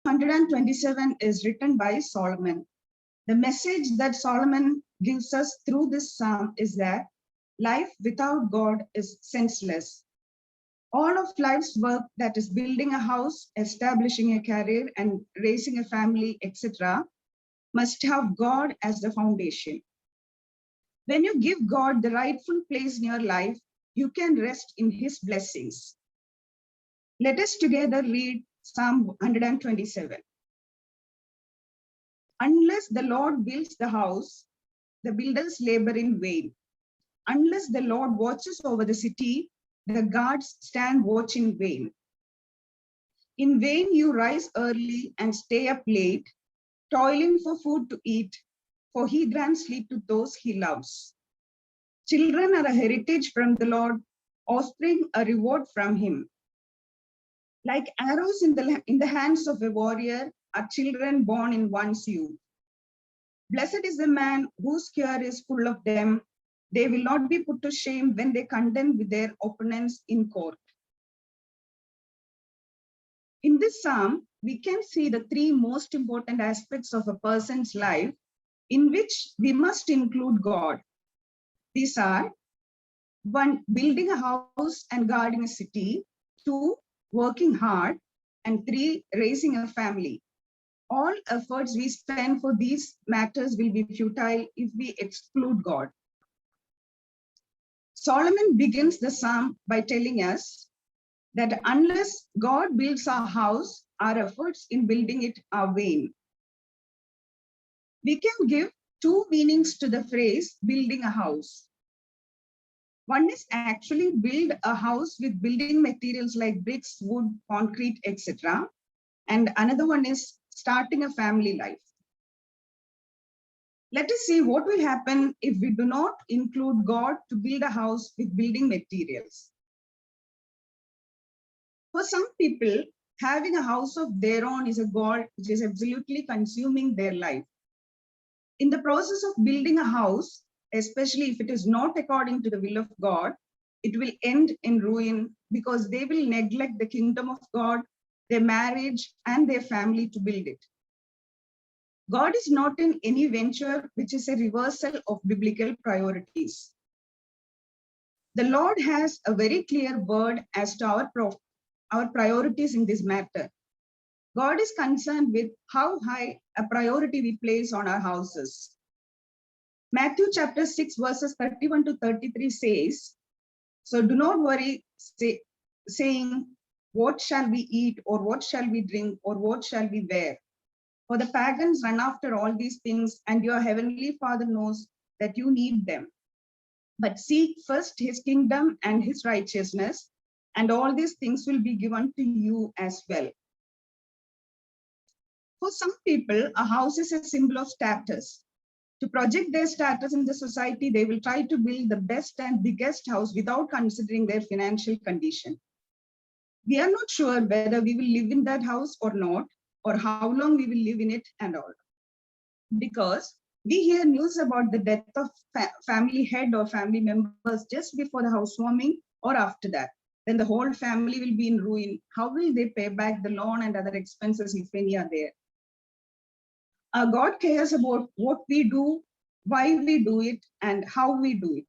127 is written by Solomon. The message that Solomon gives us through this psalm is that life without God is senseless. All of life's work, that is building a house, establishing a career, and raising a family, etc., must have God as the foundation. When you give God the rightful place in your life, you can rest in his blessings. Let us together read Psalm 127. Unless the Lord builds the house, the builders labor in vain. Unless the Lord watches over the city, the guards stand watch in vain. In vain you rise early and stay up late, toiling for food to eat, for he grants sleep to those he loves. Children are a heritage from the Lord, offspring a reward from him. Like arrows in the hands of a warrior are children born in one's youth. Blessed is the man whose care is full of them. They will not be put to shame when they contend with their opponents in court. In this psalm, we can see the three most important aspects of a person's life in which we must include God. These are: 1, building a house and guarding a city; 2, working hard; and 3, raising a family. All efforts we spend for these matters will be futile if we exclude God. Solomon begins the psalm by telling us that unless God builds our house, our efforts in building it are vain. We can give two meanings to the phrase building a house. One is actually build a house with building materials like bricks, wood, concrete, etc. And another one is starting a family life. Let us see what will happen if we do not include God to build a house with building materials. For some people, having a house of their own is a goal which is absolutely consuming their life. In the process of building a house, especially if it is not according to the will of God, it will end in ruin because they will neglect the kingdom of God, their marriage, and their family to build it. God is not in any venture which is a reversal of biblical priorities. The Lord has a very clear word as to our priorities in this matter. God is concerned with how high a priority we place on our houses. Matthew chapter 6 verses 31 to 33 says, "So do not worry, saying, what shall we eat, or what shall we drink, or what shall we wear? For the pagans run after all these things, and your heavenly Father knows that you need them. But seek first his kingdom and his righteousness, and all these things will be given to you as well." For some people, a house is a symbol of status. To project their status in the society, they will try to build the best and biggest house without considering their financial condition. We are not sure whether we will live in that house or not, or how long we will live in it and all. Because we hear news about the death of family head or family members just before the housewarming or after that. Then the whole family will be in ruin. How will they pay back the loan and other expenses if any are there? God cares about what we do, why we do it, and how we do it.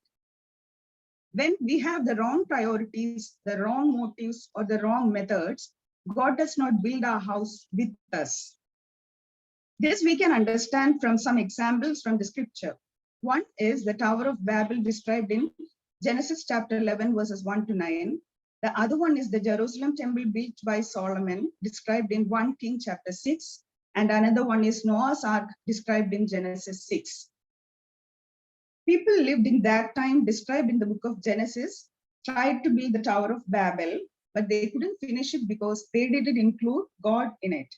When we have the wrong priorities, the wrong motives, or the wrong methods, God does not build our house with us. This we can understand from some examples from the scripture. One is the Tower of Babel described in Genesis chapter 11 verses 1 to 9. The other one is the Jerusalem temple built by Solomon described in 1 King chapter 6. And another one is Noah's Ark described in Genesis 6. People lived in that time described in the book of Genesis tried to build the Tower of Babel, but they couldn't finish it because they didn't include God in it.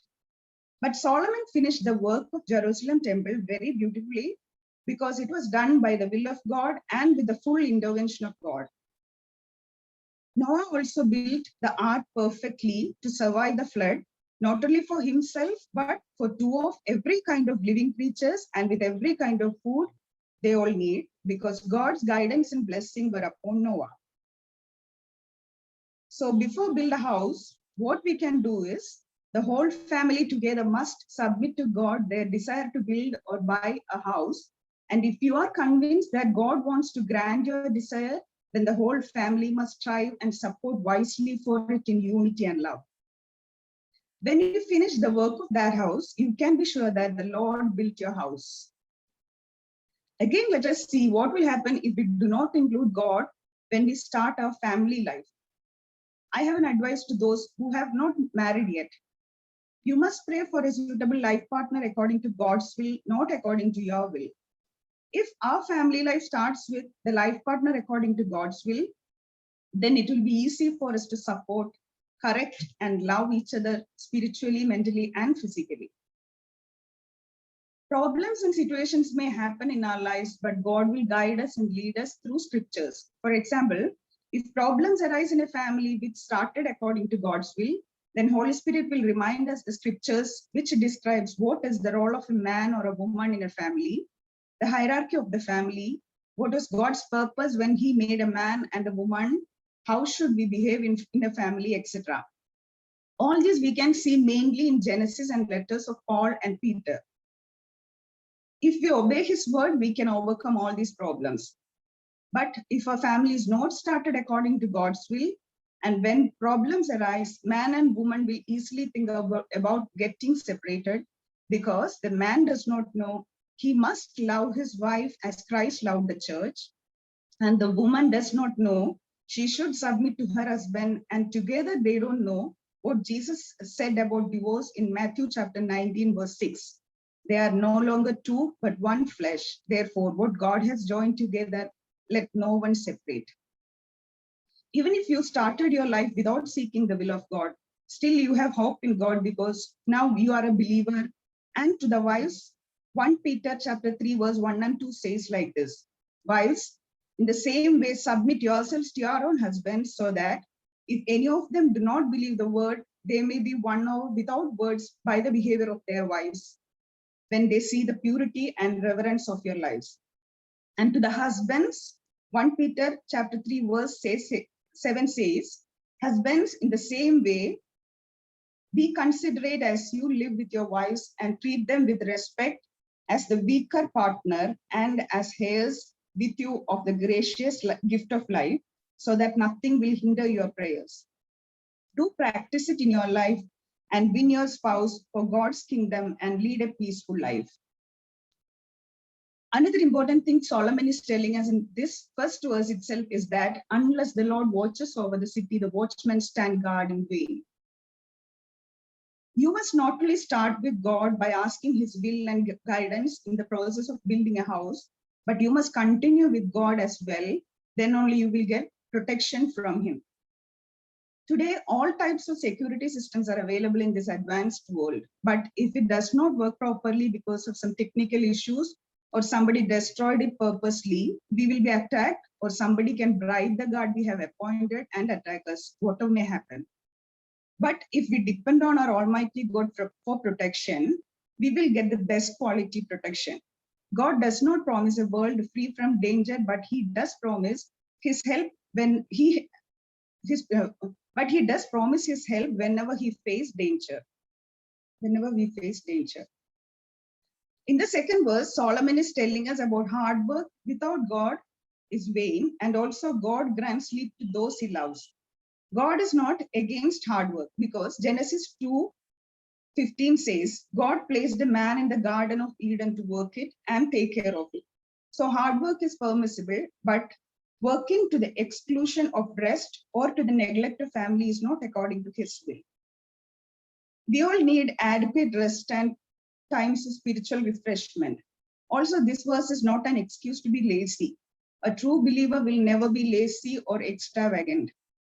But Solomon finished the work of Jerusalem temple very beautifully because it was done by the will of God and with the full intervention of God. Noah also built the ark perfectly to survive the flood, not only for himself, but for two of every kind of living creatures and with every kind of food they all need, because God's guidance and blessing were upon Noah. So before build a house, what we can do is, The whole family together must submit to God their desire to build or buy a house. And if you are convinced that God wants to grant your desire, then the whole family must strive and support wisely for it in unity and love. When you finish the work of that house, you can be sure that the Lord built your house. Again, let us see what will happen if we do not include God when we start our family life. I have an advice to those who have not married yet. You must pray for a suitable life partner according to God's will, not according to your will. If our family life starts with the life partner according to God's will, then it will be easy for us to support, correct, and love each other spiritually, mentally, and physically. Problems and situations may happen in our lives, but God will guide us and lead us through scriptures. For example, if problems arise in a family which started according to God's will, then Holy Spirit will remind us the scriptures which describes what is the role of a man or a woman in a family, the hierarchy of the family, what was God's purpose when he made a man and a woman, how should we behave in a family, etc. All this we can see mainly in Genesis and letters of Paul and Peter. If we obey his word, we can overcome all these problems. But if a family is not started according to God's will, and when problems arise, man and woman will easily think about getting separated, because the man does not know he must love his wife as Christ loved the church, and the woman does not know she should submit to her husband, and together they don't know what Jesus said about divorce in Matthew chapter 19, verse 6. They are no longer two, but one flesh. Therefore, what God has joined together, let no one separate. Even if you started your life without seeking the will of God, still you have hope in God, because now you are a believer. And to the wives, 1 Peter chapter 3, verse 1 and 2 says like this: Wives, in the same way, submit yourselves to your own husbands, so that if any of them do not believe the word, they may be won over without words by the behavior of their wives, when they see the purity and reverence of your lives. And to the husbands, 1 Peter chapter 3, verse 7 says, Husbands, in the same way, be considerate as you live with your wives, and treat them with respect as the weaker partner and as heirs with you of the gracious gift of life, so that nothing will hinder your prayers. Do practice it in your life and win your spouse for God's kingdom and lead a peaceful life. Another important thing Solomon is telling us in this first verse itself is that unless the Lord watches over the city, the watchmen stand guard in vain. You must not only start with God by asking his will and guidance in the process of building a house, but you must continue with God as well. Then only you will get protection from him. Today, all types of security systems are available in this advanced world. But if it does not work properly because of some technical issues, or somebody destroyed it purposely, we will be attacked, or somebody can bribe the guard we have appointed and attack us, whatever may happen. But if we depend on our Almighty God for protection, we will get the best quality protection. God does not promise a world free from danger, but he does promise his help when he does promise his help whenever he face danger. Whenever we face danger. In the second verse, Solomon is telling us about hard work without God is vain, and also God grants sleep to those he loves. God is not against hard work, because Genesis 2:15 says, God placed a man in the Garden of Eden to work it and take care of it. So hard work is permissible, but working to the exclusion of rest or to the neglect of family is not according to his will. We all need adequate rest and times of spiritual refreshment. Also, this verse is not an excuse to be lazy. A true believer will never be lazy or extravagant.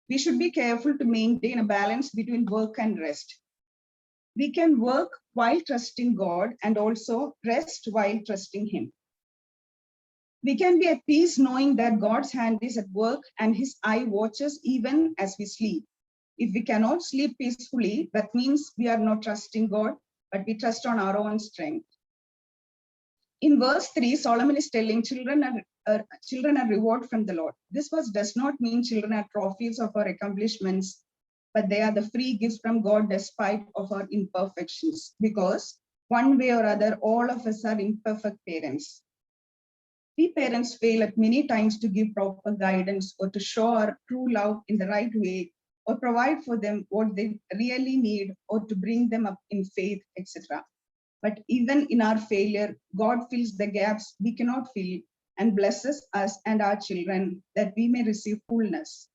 We should be careful to maintain a balance between work and rest. We can work while trusting God and also rest while trusting him. We can be at peace knowing that God's hand is at work and his eye watches even as we sleep. If we cannot sleep peacefully, that means we are not trusting God, but we trust on our own strength. In verse 3, Solomon is telling children are reward from the Lord. This verse does not mean children are trophies of our accomplishments, but they are the free gifts from God despite of our imperfections, because one way or other, all of us are imperfect parents. We parents fail at many times to give proper guidance or to show our true love in the right way or provide for them what they really need or to bring them up in faith, etc. But even in our failure, God fills the gaps we cannot fill and blesses us and our children that we may receive fullness.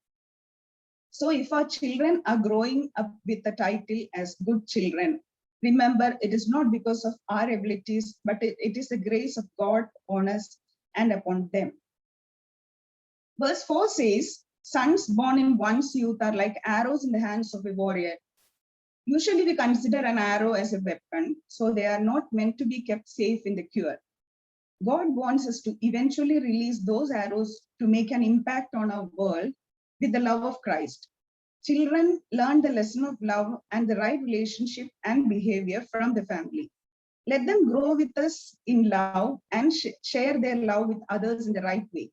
So if our children are growing up with the title as good children, remember it is not because of our abilities, but it is the grace of God on us and upon them. Verse 4 says, sons born in one's youth are like arrows in the hands of a warrior. Usually we consider an arrow as a weapon, so they are not meant to be kept safe in the quiver. God wants us to eventually release those arrows to make an impact on our world with the love of Christ. Children learn the lesson of love and the right relationship and behavior from the family. Let them grow with us in love and share their love with others in the right way.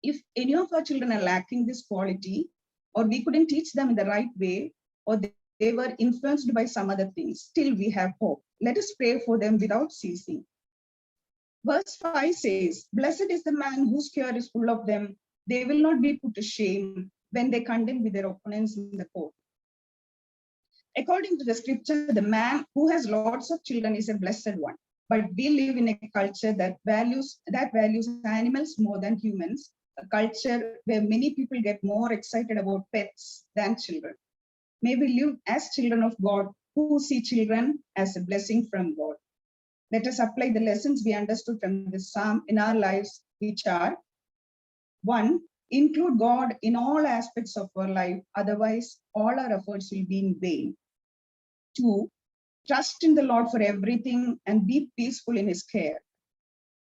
If any of our children are lacking this quality, or we couldn't teach them in the right way, or they were influenced by some other things, still we have hope. Let us pray for them without ceasing. Verse 5 says, blessed is the man whose care is full of them. They will not be put to shame when they contend with their opponents in the court. According to the scripture, the man who has lots of children is a blessed one. But we live in a culture that values animals more than humans, a culture where many people get more excited about pets than children. May we live as children of God who see children as a blessing from God. Let us apply the lessons we understood from this psalm in our lives, which are: 1, include God in all aspects of our life, otherwise all our efforts will be in vain. 2, trust in the Lord for everything and be peaceful in his care.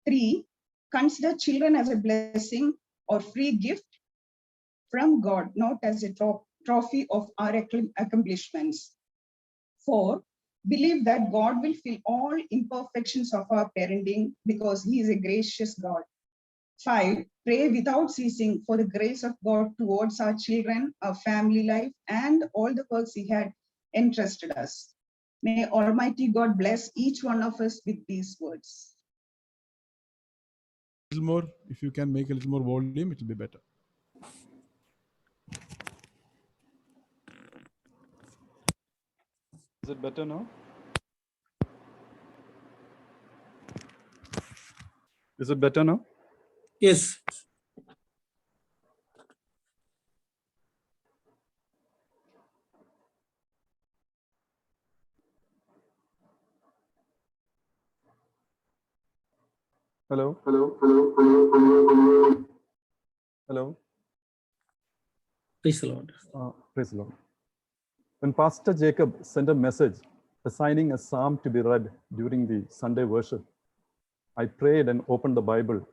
3, consider children as a blessing or free gift from God, not as a trophy of our accomplishments. 4, believe that God will fill all imperfections of our parenting because he is a gracious God. 5, pray without ceasing for the grace of God towards our children, our family life, and all the works he had entrusted us. May Almighty God bless each one of us with these words. A little more, if you can make a little more volume, it will be better. Is it better now? Is it better now? Yes. Hello? Hello? Praise the Lord. Praise the Lord. When Pastor Jacob sent a message assigning a psalm to be read during the Sunday worship, I prayed and opened the Bible,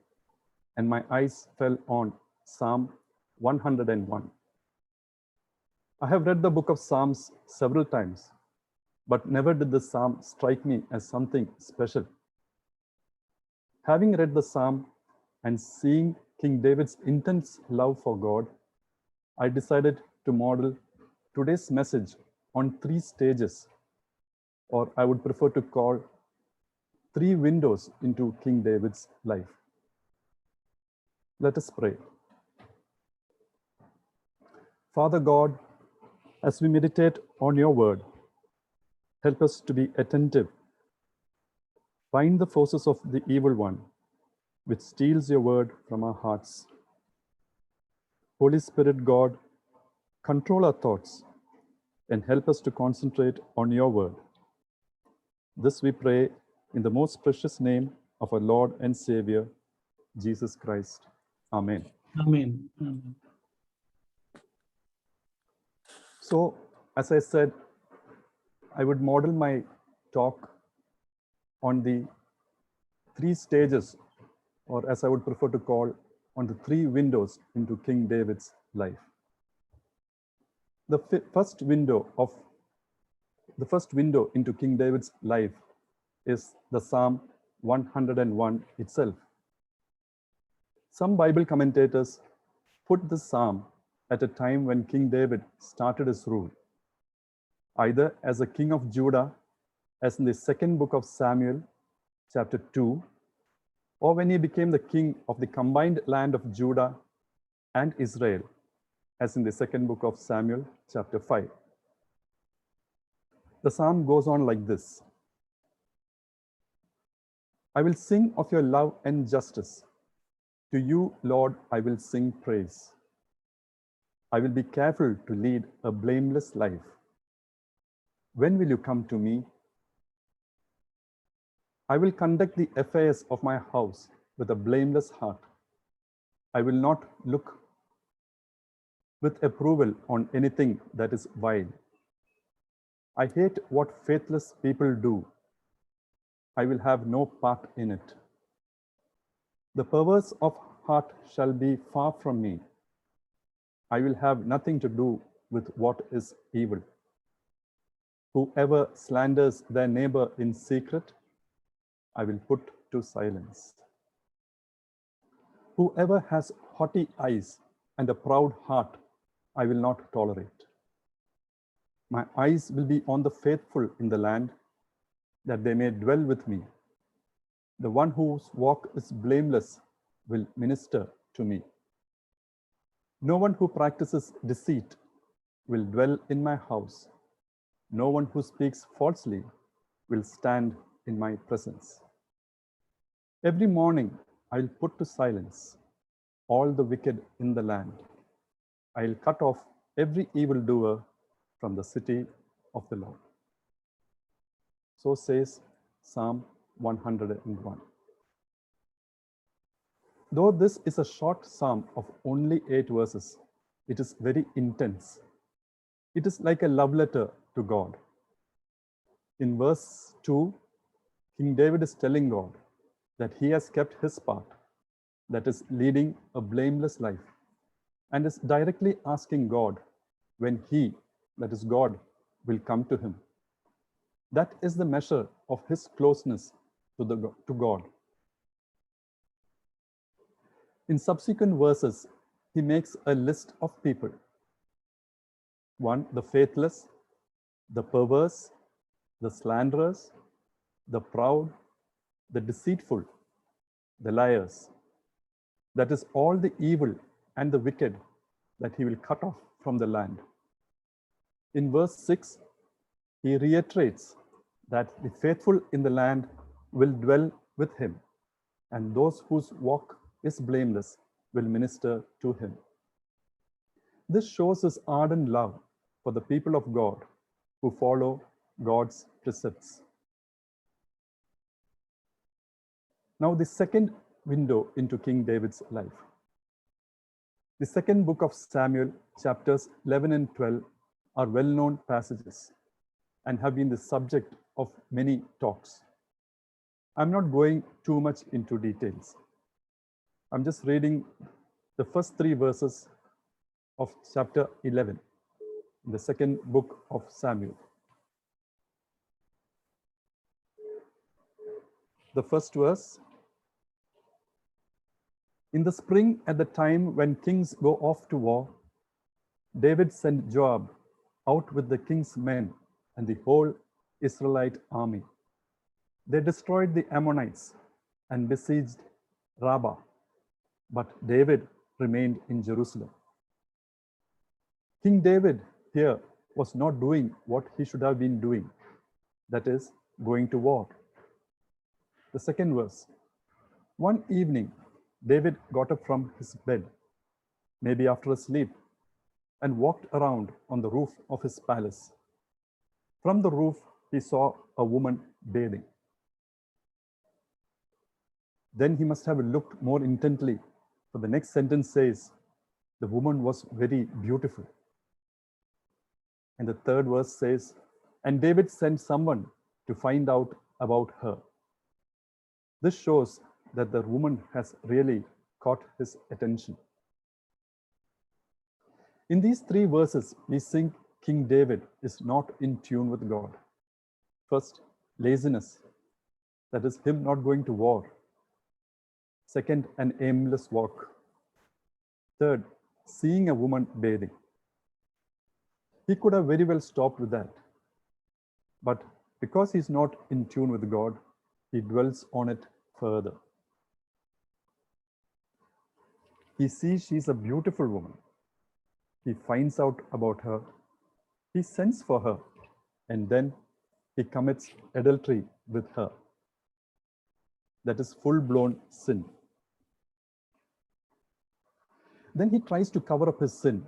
and my eyes fell on Psalm 101. I have read the book of Psalms several times, but never did the psalm strike me as something special. Having read the psalm and seeing King David's intense love for God, I decided to model today's message on 3 stages, or I would prefer to call 3 windows into King David's life. Let us pray. Father God, as we meditate on your word, help us to be attentive. Bind the forces of the evil one, which steals your word from our hearts. Holy Spirit God, control our thoughts and help us to concentrate on your word. This we pray in the most precious name of our Lord and Savior, Jesus Christ. Amen. Amen. Amen. So, as I said, I would model my talk on the 3 stages, or as I would prefer to call, on the 3 windows into King David's life. The first window into King David's life is the Psalm 101 itself. Some Bible commentators put this psalm at a time when King David started his rule, either as a king of Judah, as in the second book of Samuel, chapter 2, or when he became the king of the combined land of Judah and Israel, as in the second book of Samuel, chapter 5. The psalm goes on like this. I will sing of your love and justice. To you, Lord, I will sing praise. I will be careful to lead a blameless life. When will you come to me? I will conduct the affairs of my house with a blameless heart. I will not look with approval on anything that is vile. I hate what faithless people do. I will have no part in it. The perverse of heart shall be far from me. I will have nothing to do with what is evil. Whoever slanders their neighbor in secret, I will put to silence. Whoever has haughty eyes and a proud heart, I will not tolerate. My eyes will be on the faithful in the land, that they may dwell with me. The one whose walk is blameless will minister to me. No one who practices deceit will dwell in my house. No one who speaks falsely will stand in my presence. Every morning I will put to silence all the wicked in the land. I will cut off every evildoer from the city of the Lord. So says Psalm 101. Though this is a short psalm of only 8 verses, it is very intense. It is like a love letter to God. In verse 2, King David is telling God that he has kept his part, that is leading a blameless life, and is directly asking God when he, that is God, will come to him. That is the measure of his closeness to God. In subsequent verses, he makes a list of people. 1, the faithless, the perverse, the slanderers, the proud, the deceitful, the liars. That is all the evil and the wicked that he will cut off from the land. In verse 6, he reiterates that the faithful in the land will dwell with him, and those whose walk is blameless will minister to him. This shows his ardent love for the people of God who follow God's precepts. Now, the second window into King David's life. The second book of Samuel, chapters 11 and 12, are well-known passages and have been the subject of many talks. I'm not going too much into details. I'm just reading the first 3 verses of chapter 11, in the second book of Samuel. The first verse. In the spring, at the time when kings go off to war, David sent Joab out with the king's men and the whole Israelite army. They destroyed the Ammonites and besieged Rabbah, but David remained in Jerusalem. King David here was not doing what he should have been doing, that is, going to war. The second verse. One evening, David got up from his bed, maybe after a sleep, and walked around on the roof of his palace. From the roof, he saw a woman bathing. Then he must have looked more intently, for the next sentence says, the woman was very beautiful. And the third verse says, and David sent someone to find out about her. This shows that the woman has really caught his attention. In these 3 verses, we think King David is not in tune with God. First, laziness, that is him not going to war. Second, an aimless walk. Third, seeing a woman bathing. He could have very well stopped with that. But because he's not in tune with God, he dwells on it further. He sees she's a beautiful woman. He finds out about her. He sends for her. And then he commits adultery with her. That is full-blown sin. Then he tries to cover up his sin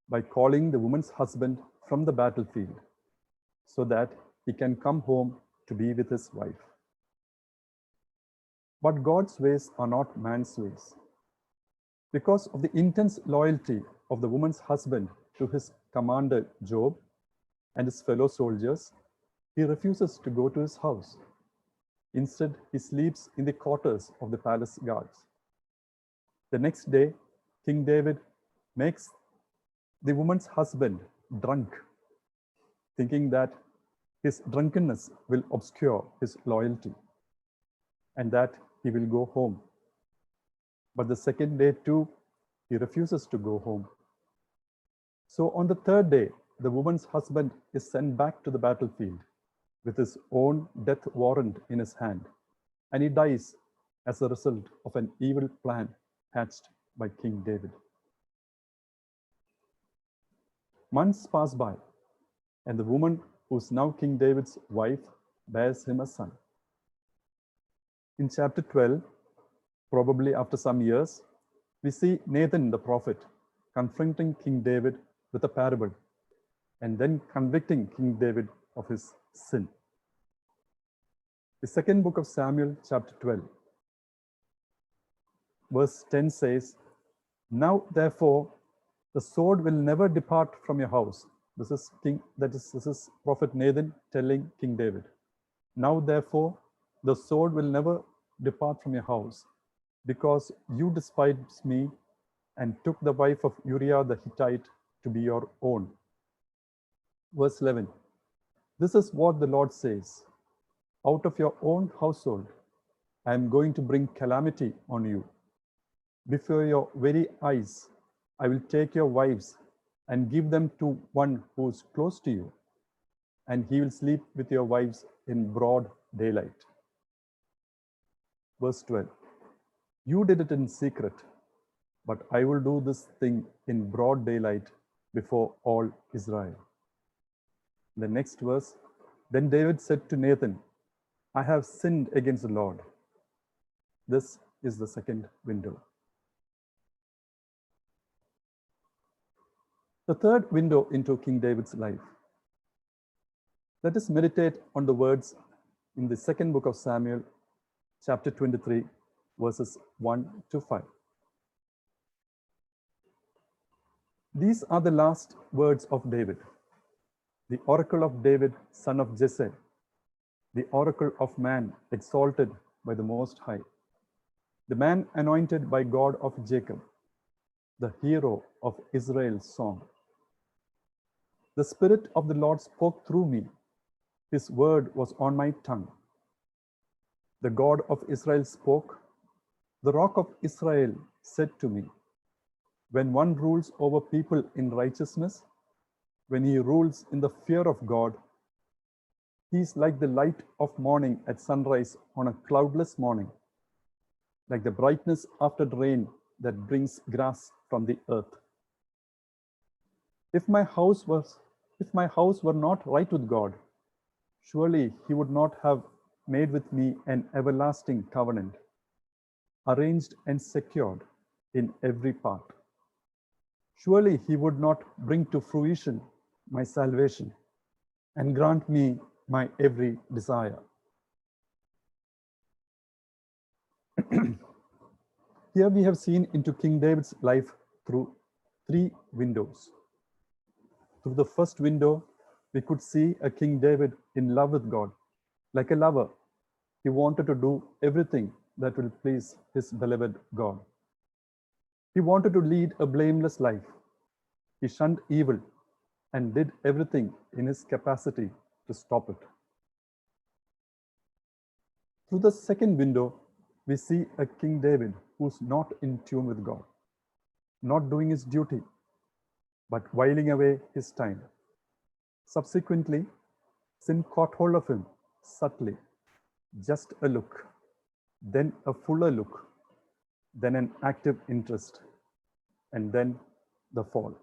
by calling the woman's husband from the battlefield so that he can come home to be with his wife. But God's ways are not man's ways. Because of the intense loyalty of the woman's husband to his commander Job and his fellow soldiers, he refuses to go to his house. Instead, he sleeps in the quarters of the palace guards. The next day, King David makes the woman's husband drunk, thinking that his drunkenness will obscure his loyalty and that he will go home. But the second day too, he refuses to go home. So on the third day, the woman's husband is sent back to the battlefield with his own death warrant in his hand, and he dies as a result of an evil plan hatched by King David. Months pass by, and the woman who's now King David's wife bears him a son. In chapter 12, probably after some years, we see Nathan the prophet confronting King David with a parable and then convicting King David of his sin. The second book of Samuel, chapter 12, verse 10 says, "Now therefore the sword will never depart from your house." This is Prophet Nathan telling King David. "Now therefore the sword will never depart from your house, because you despised me and took the wife of Uriah the Hittite to be your own." Verse 11, "This is what the Lord says, out of your own household, I am going to bring calamity on you. Before your very eyes, I will take your wives and give them to one who is close to you, and he will sleep with your wives in broad daylight." Verse 12, "You did it in secret, but I will do this thing in broad daylight before all Israel." The next verse, "Then David said to Nathan, I have sinned against the Lord." This is the second window. The third window into King David's life. Let us meditate on the words in the second book of Samuel, chapter 23, verses 1 to 5. These are the last words of David, the oracle of David, son of Jesse, the oracle of man exalted by the Most High, the man anointed by God of Jacob, the hero of Israel's song. The Spirit of the Lord spoke through me. His word was on my tongue. The God of Israel spoke. The Rock of Israel said to me, when one rules over people in righteousness, when he rules in the fear of God, he is like the light of morning at sunrise on a cloudless morning, like the brightness after the rain that brings grass from the earth. If my house were not right with God, surely he would not have made with me an everlasting covenant, arranged and secured in every part. Surely he would not bring to fruition my salvation and grant me my every desire. Here we have seen into King David's life through three windows. Through the first window, we could see a King David in love with God. Like a lover, he wanted to do everything that will please his beloved God. He wanted to lead a blameless life. He shunned evil and did everything in his capacity to stop it. Through the second window, we see a King David who's not in tune with God. not doing his duty, but whiling away his time. Subsequently, sin caught hold of him subtly, just a look, then a fuller look, then an active interest, and then the fall.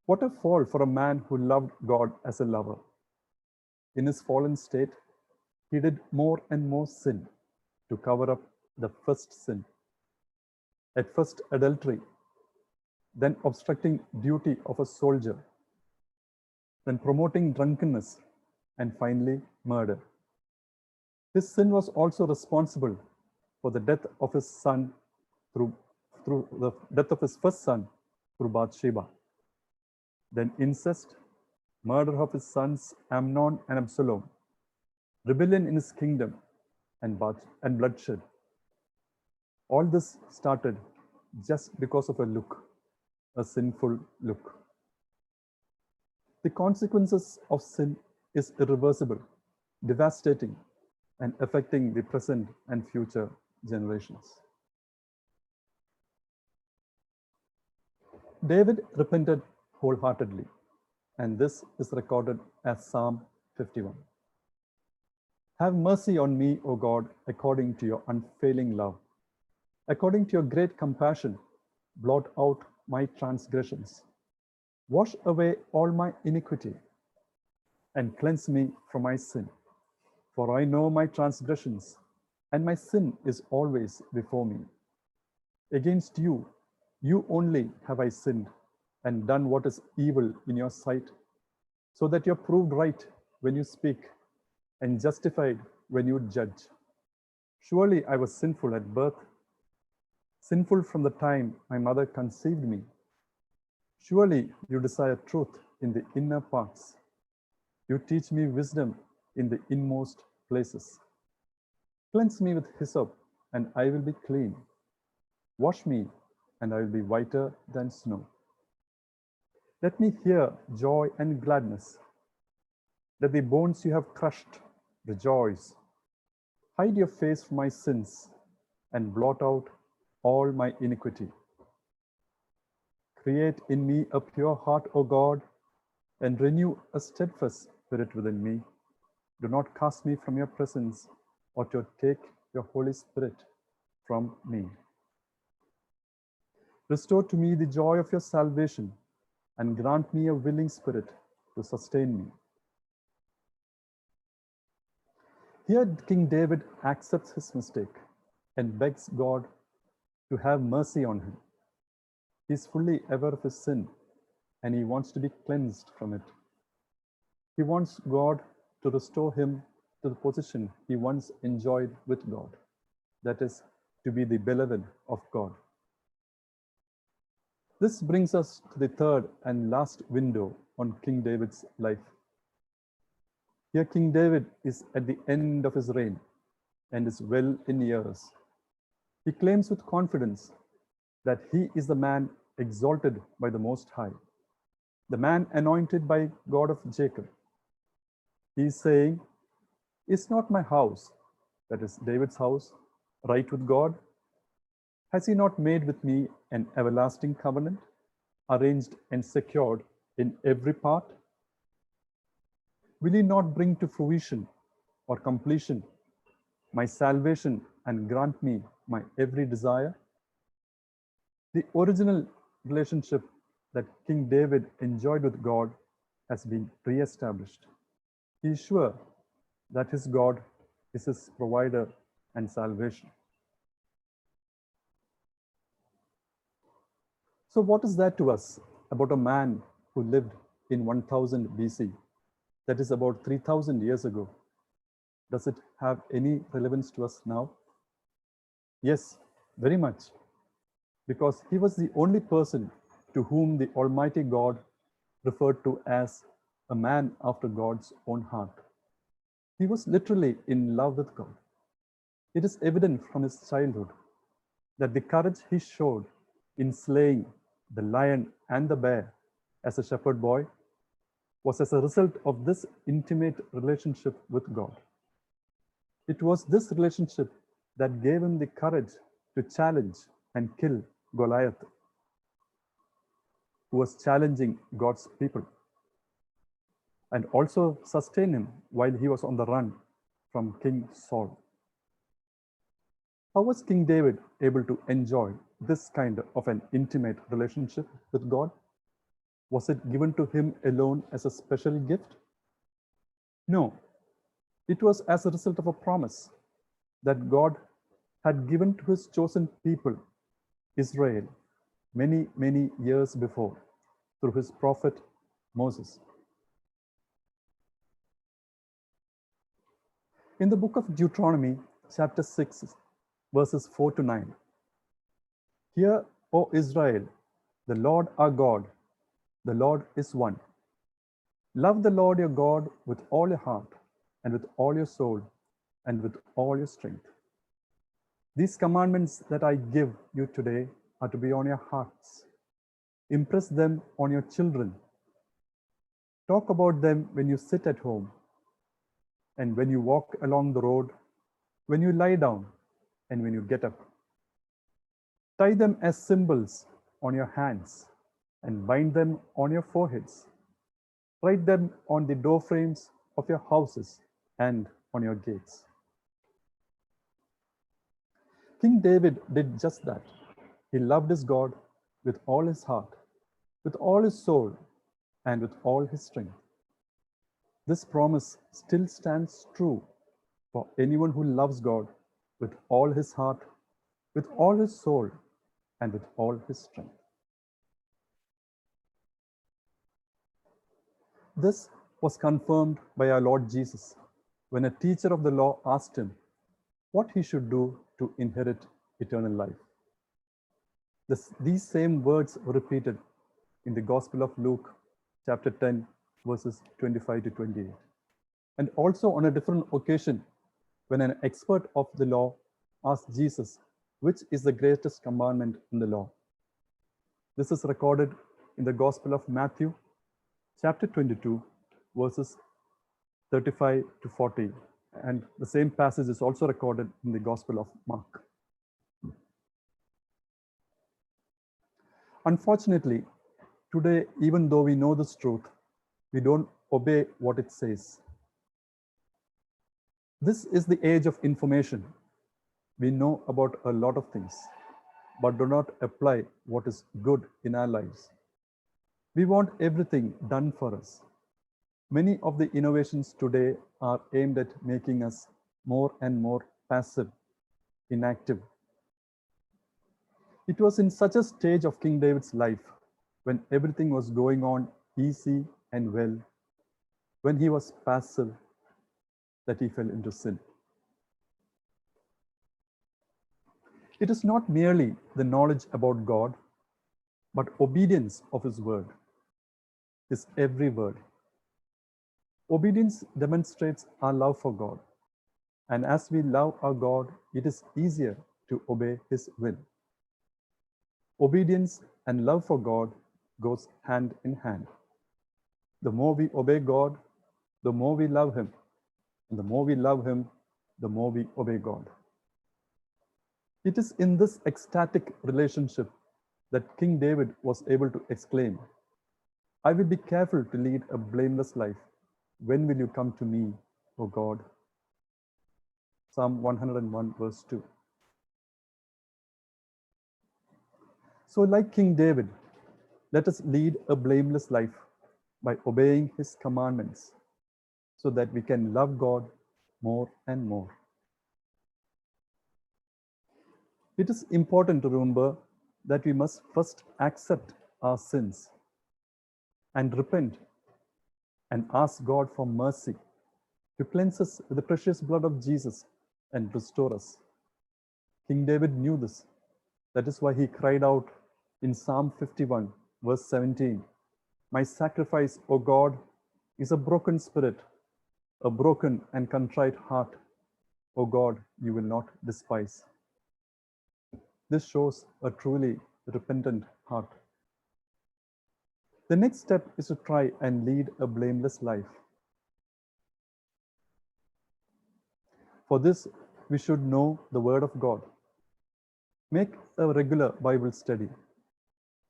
What a fall for a man who loved God as a lover. In his fallen state, he did more and more sin to cover up the first sin. At first, adultery, then obstructing duty of a soldier, then promoting drunkenness, and finally murder. His sin was also responsible for the death of his son through the death of his first son through Bathsheba. Then incest, murder of his sons Amnon and Absalom, rebellion in his kingdom, and bloodshed. All this started just because of a look, a sinful look. The consequences of sin is irreversible, devastating, and affecting the present and future generations. David repented wholeheartedly, and this is recorded as Psalm 51. Have mercy on me, O God, according to your unfailing love. According to your great compassion, blot out my transgressions. Wash away all my iniquity and cleanse me from my sin. For I know my transgressions, and my sin is always before me. Against you, you only have I sinned and done what is evil in your sight, so that you're proved right when you speak and justified when you judge. Surely I was sinful at birth, sinful from the time my mother conceived me. Surely you desire truth in the inner parts. You teach me wisdom in the inmost places. Cleanse me with hyssop, and I will be clean. Wash me, and I will be whiter than snow. Let me hear joy and gladness. Let the bones you have crushed rejoice. Hide your face from my sins and blot out all my iniquity. Create in me a pure heart, O God, and renew a steadfast spirit within me. Do not cast me from your presence, or to take your Holy Spirit from me. Restore to me the joy of your salvation, and grant me a willing spirit to sustain me. Here, King David accepts his mistake and begs God to have mercy on him. He is fully aware of his sin, and he wants to be cleansed from it. He wants God to restore him to the position he once enjoyed with God, that is, to be the beloved of God. This brings us to the third and last window on King David's life. Here, King David is at the end of his reign and is well in years. He claims with confidence that he is the man exalted by the Most High, the man anointed by God of Jacob. He is saying, is not my house, that is David's house, right with God? Has he not made with me an everlasting covenant, arranged and secured in every part? Will he not bring to fruition or completion my salvation and grant me my every desire? The original relationship that King David enjoyed with God has been re-established. He is sure that his God is his provider and salvation. So what is that to us about a man who lived in 1000 BC? That is about 3000 years ago. Does it have any relevance to us now? Yes, very much. Because he was the only person to whom the Almighty God referred to as a man after God's own heart. He was literally in love with God. It is evident from his childhood that the courage he showed in slaying the lion and the bear as a shepherd boy was as a result of this intimate relationship with God. It was this relationship that gave him the courage to challenge and kill Goliath, who was challenging God's people, and also sustain him while he was on the run from King Saul. How was King David able to enjoy this kind of an intimate relationship with God? Was it given to him alone as a special gift? No, it was as a result of a promise that God had given to his chosen people, Israel, many, many years before through his prophet Moses. In the book of Deuteronomy, chapter 6, verses 4 to 9, "Hear, O Israel, the Lord our God, the Lord is one. Love the Lord your God with all your heart and with all your soul and with all your strength. These commandments that I give you today are to be on your hearts. Impress them on your children. Talk about them when you sit at home and when you walk along the road, when you lie down and when you get up. Tie them as symbols on your hands and bind them on your foreheads. Write them on the doorframes of your houses and on your gates." King David did just that. He loved his God with all his heart, with all his soul, and with all his strength. This promise still stands true for anyone who loves God with all his heart, with all his soul, and with all his strength. This was confirmed by our Lord Jesus when a teacher of the law asked him what he should do to inherit eternal life. These same words were repeated in the Gospel of Luke, chapter 10, verses 25 to 28. And also on a different occasion, when an expert of the law asked Jesus, which is the greatest commandment in the law? This is recorded in the Gospel of Matthew, chapter 22, verses 35 to 40. And the same passage is also recorded in the Gospel of Mark. Unfortunately, today, even though we know this truth, we don't obey what it says. This is the age of information. We know about a lot of things, but do not apply what is good in our lives. We want everything done for us. Many of the innovations today are aimed at making us more and more passive, inactive. It was in such a stage of King David's life, when everything was going on easy and well, when he was passive, that he fell into sin. It is not merely the knowledge about God, but obedience of his word, his every word. Obedience demonstrates our love for God. And as we love our God, it is easier to obey his will. Obedience and love for God goes hand in hand. The more we obey God, the more we love him. And the more we love him, the more we obey God. It is in this ecstatic relationship that King David was able to exclaim, "I will be careful to lead a blameless life. When will you come to me, O God?" Psalm 101, verse 2. So like King David, let us lead a blameless life by obeying his commandments so that we can love God more and more. It is important to remember that we must first accept our sins and repent and ask God for mercy to cleanse us with the precious blood of Jesus and restore us. King David knew this. That is why he cried out in Psalm 51, verse 17, "My sacrifice, O God, is a broken spirit, a broken and contrite heart. O God, you will not despise." This shows a truly repentant heart. The next step is to try and lead a blameless life. For this, we should know the word of God. Make a regular Bible study,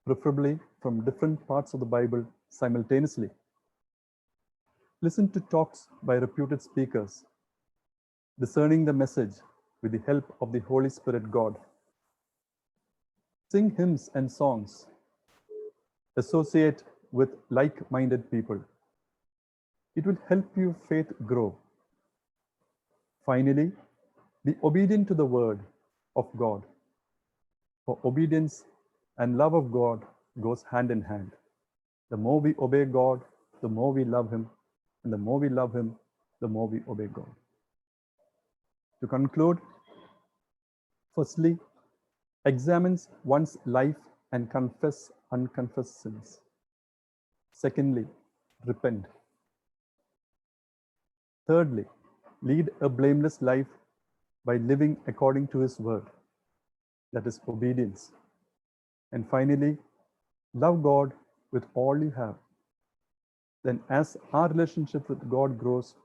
preferably from different parts of the Bible simultaneously. Listen to talks by reputed speakers, discerning the message with the help of the Holy Spirit God. Sing hymns and songs. Associate with like-minded people. It will help your faith grow. Finally, be obedient to the word of God. For obedience and love of God goes hand in hand. The more we obey God, the more we love him, and the more we love him, the more we obey God. To conclude, firstly, examine one's life and confess unconfessed sins. Secondly, repent. Thirdly, lead a blameless life by living according to his word, that is obedience. And finally, love God with all you have. Then as our relationship with God grows,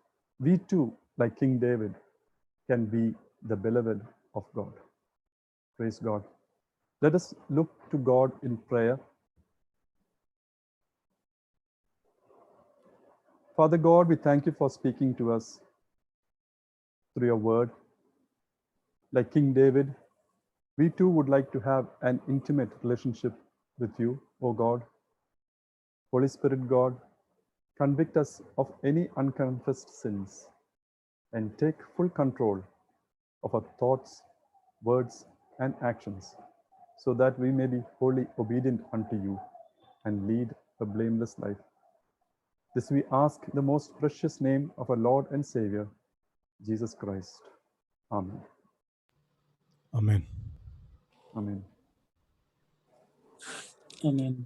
we too, like King David, can be the beloved of God. Praise God. Let us look to God in prayer. Father God, we thank you for speaking to us through your word. Like King David, we too would like to have an intimate relationship with you, O God. Holy Spirit God, convict us of any unconfessed sins and take full control of our thoughts, words, and actions, so that we may be wholly obedient unto you and lead a blameless life. This we ask in the most precious name of our Lord and Savior, Jesus Christ. Amen. Amen. Amen. Amen.